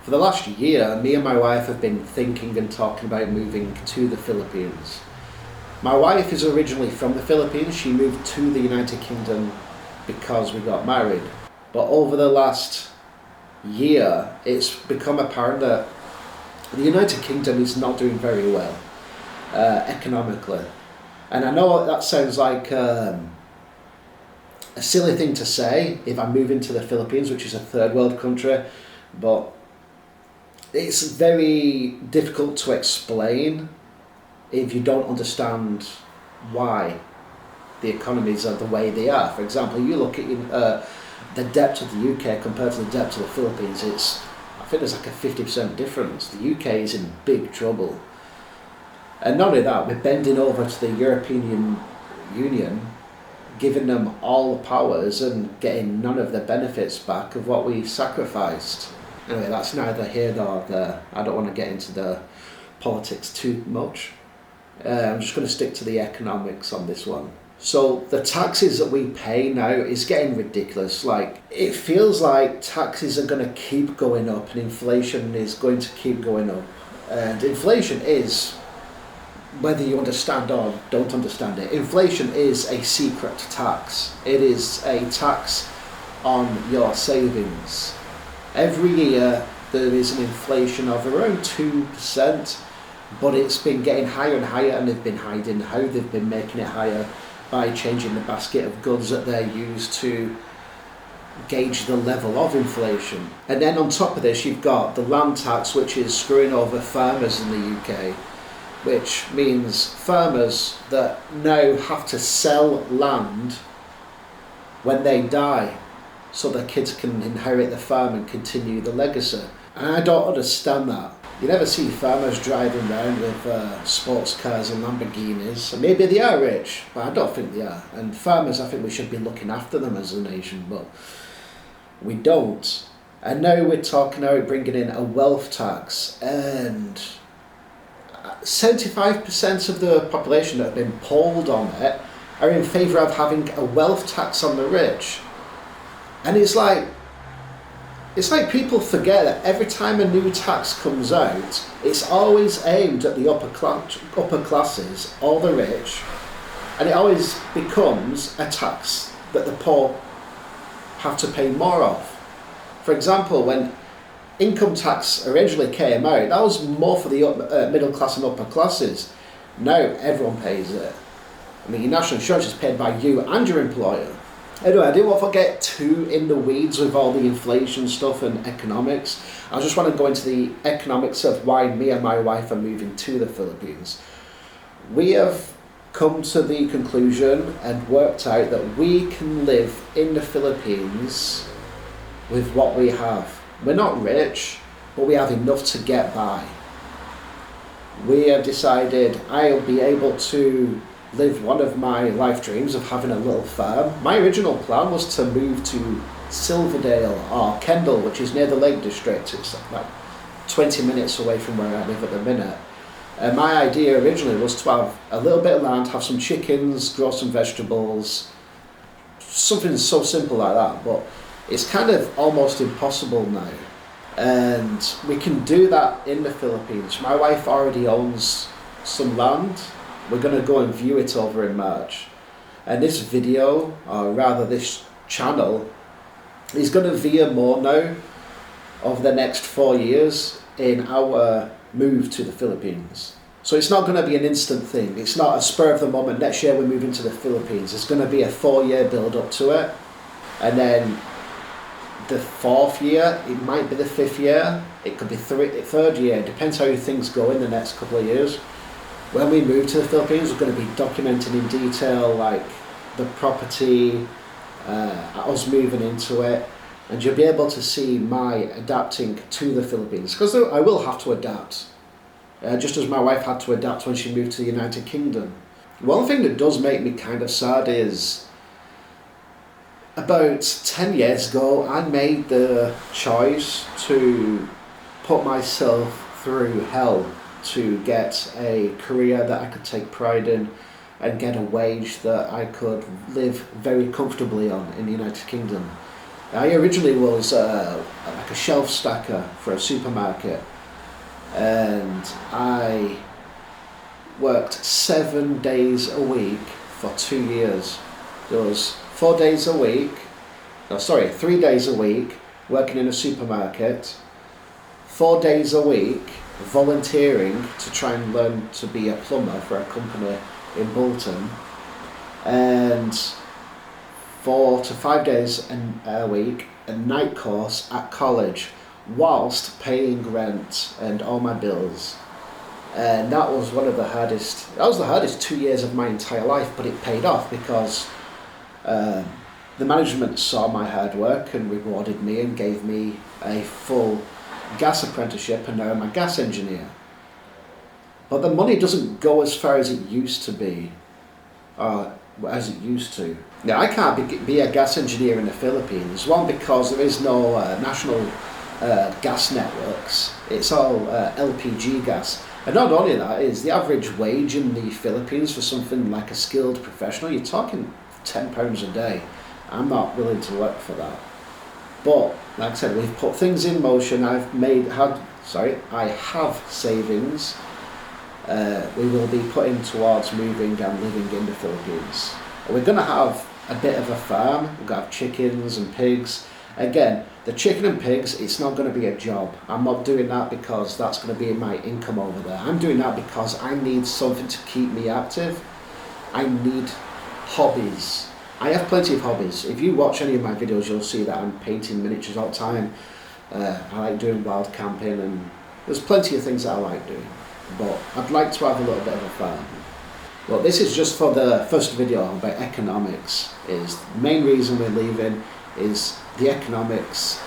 For the last year, me and my wife have been thinking and talking about moving to the Philippines. My wife is originally from the Philippines. She moved to the United Kingdom because we got married. But over the last year, it's become apparent that the United Kingdom is not doing very well economically. And I know that sounds like a silly thing to say if I move into the Philippines, which is a third world country, but it's very difficult to explain if you don't understand why the economies are the way they are. For example, you look at the debt of the UK compared to the debt of the Philippines, I think there's like a 50% difference. The UK is in big trouble. And not only that, we're bending over to the European Union, giving them all the powers and getting none of the benefits back of what we sacrificed. Anyway, that's neither here nor there. I don't want to get into the politics too much. I'm just going to stick to the economics on this one. So the taxes that we pay now is getting ridiculous. Like, it feels like taxes are going to keep going up and inflation is going to keep going up. And inflation is, whether you understand or don't understand it, inflation is a secret tax. It is a tax on your savings. Every year there is an inflation of around 2%, but it's been getting higher and higher, and they've been hiding how they've been making it higher by changing the basket of goods that they use to gauge the level of inflation. And then on top of this, you've got the land tax, which is screwing over farmers in the UK, which means farmers that now have to sell land when they die so their kids can inherit the farm and continue the legacy. And I don't understand that. You never see farmers driving around with sports cars and Lamborghinis. And maybe they are rich, but I don't think they are. And farmers, I think we should be looking after them as a nation, but we don't. And now we're talking about bringing in a wealth tax, and 75% of the population that have been polled on it are in favour of having a wealth tax on the rich. And it's like people forget that every time a new tax comes out, it's always aimed at the upper classes or the rich, and it always becomes a tax that the poor have to pay more of. For example, when income tax originally came out, that was more for the middle class and upper classes. Now everyone pays it. I mean, your national insurance is paid by you and your employer. Anyway, I didn't want to get too in the weeds with all the inflation stuff and economics. I just want to go into the economics of why me and my wife are moving to the Philippines. We have come to the conclusion and worked out that we can live in the Philippines with what we have. We're not rich, but we have enough to get by. We have decided I'll be able to live one of my life dreams of having a little farm. My original plan was to move to Silverdale or Kendal, which is near the Lake District. It's about 20 minutes away from where I live at the minute. And my idea originally was to have a little bit of land, have some chickens, grow some vegetables, something so simple like that. But it's kind of almost impossible now. And we can do that in the Philippines. My wife already owns some land. We're going to go and view it over in March. And this video, or rather this channel, is going to veer more now over the next 4 years in our move to the Philippines. So it's not going to be an instant thing. It's not a spur of the moment, next year we're moving to the Philippines. It's going to be a 4-year build up to it. And then the 4th year, it might be the 5th year, it could be 3rd year. It depends how things go in the next couple of years. When we move to the Philippines, we're going to be documenting in detail like the property, us moving into it, and you'll be able to see my adapting to the Philippines, because I will have to adapt, just as my wife had to adapt when she moved to the United Kingdom. One thing that does make me kind of sad is about 10 years ago I made the choice to put myself through hell to get a career that I could take pride in and get a wage that I could live very comfortably on in the United Kingdom. I originally was like a shelf stacker for a supermarket, and I worked 7 days a week for 2 years. There was 4 days a week, no sorry, 3 days a week working in a supermarket, 4 days a week volunteering to try and learn to be a plumber for a company in Bolton, and 4 to 5 days a week a night course at college whilst paying rent and all my bills. And that was the hardest 2 years of my entire life, but it paid off because the management saw my hard work and rewarded me and gave me a full gas apprenticeship, and now I'm a gas engineer. But the money doesn't go as far as it used to be, as it used to. Now I can't be a gas engineer in the Philippines, one because there is no national gas networks, it's all LPG gas. And not only that, is the average wage in the Philippines for something like a skilled professional, you're talking £10 a day. I'm not willing to work for that. But like I said, we've put things in motion. I have savings. We will be putting towards moving and living in the Philippines. We're going to have a bit of a farm. We're going to have chickens and pigs. Again, the chicken and pigs, it's not going to be a job. I'm not doing that because that's going to be my income over there. I'm doing that because I need something to keep me active. I need hobbies. I have plenty of hobbies. If you watch any of my videos, you'll see that I'm painting miniatures all the time. I like doing wild camping, and there's plenty of things that I like doing. But I'd like to have a little bit of a farm. Well, this is just for the first video about economics. Is the main reason we're leaving is the economics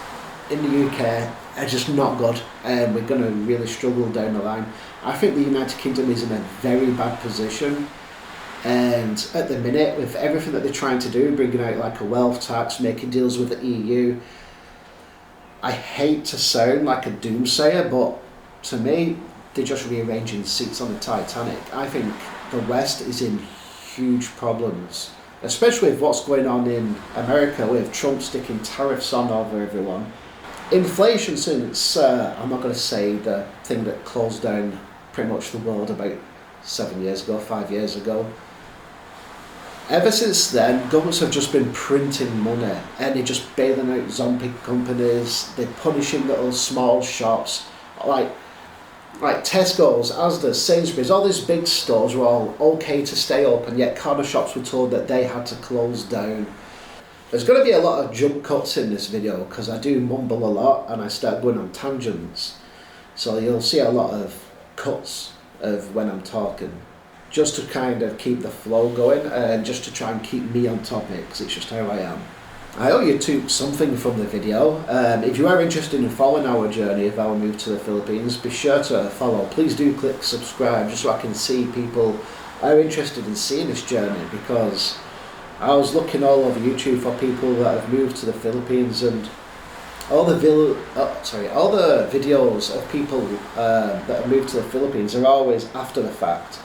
in the UK are just not good, and we're going to really struggle down the line. I think the United Kingdom is in a very bad position. And at the minute, with everything that they're trying to do, bringing out like a wealth tax, making deals with the EU, I hate to sound like a doomsayer, but to me, they're just rearranging seats on the Titanic. I think the West is in huge problems, especially with what's going on in America with Trump sticking tariffs on over everyone. Inflation, since, I'm not going to say the thing that closed down pretty much the world about 7 years ago, 5 years ago. Ever since then, governments have just been printing money, and they're just bailing out zombie companies. They're punishing little small shops like Tesco's, Asda, Sainsbury's. All these big stores were all okay to stay open, yet corner shops were told that they had to close down. There's going to be a lot of jump cuts in this video because I do mumble a lot and I start going on tangents. So you'll see a lot of cuts of when I'm talking, just to kind of keep the flow going and just to try and keep me on topic, because it's just how I am. I hope you took something from the video. If you are interested in following our journey of our move to the Philippines, be sure to follow. Please do click subscribe just so I can see people are interested in seeing this journey, because I was looking all over YouTube for people that have moved to the Philippines, and all the videos of people that have moved to the Philippines are always after the fact.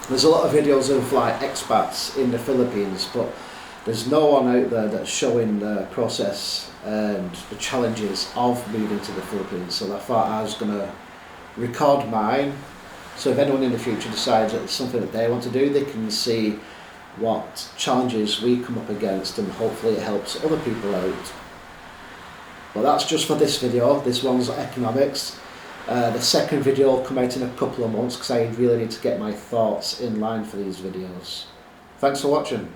There's a lot of videos of like expats in the Philippines, but there's no one out there that's showing the process and the challenges of moving to the Philippines. So I thought I was going to record mine, so if anyone in the future decides that it's something that they want to do, they can see what challenges we come up against, and hopefully it helps other people out. Well, that's just for this video. This one's economics. The second video will come out in a couple of months because I really need to get my thoughts in line for these videos. Thanks for watching.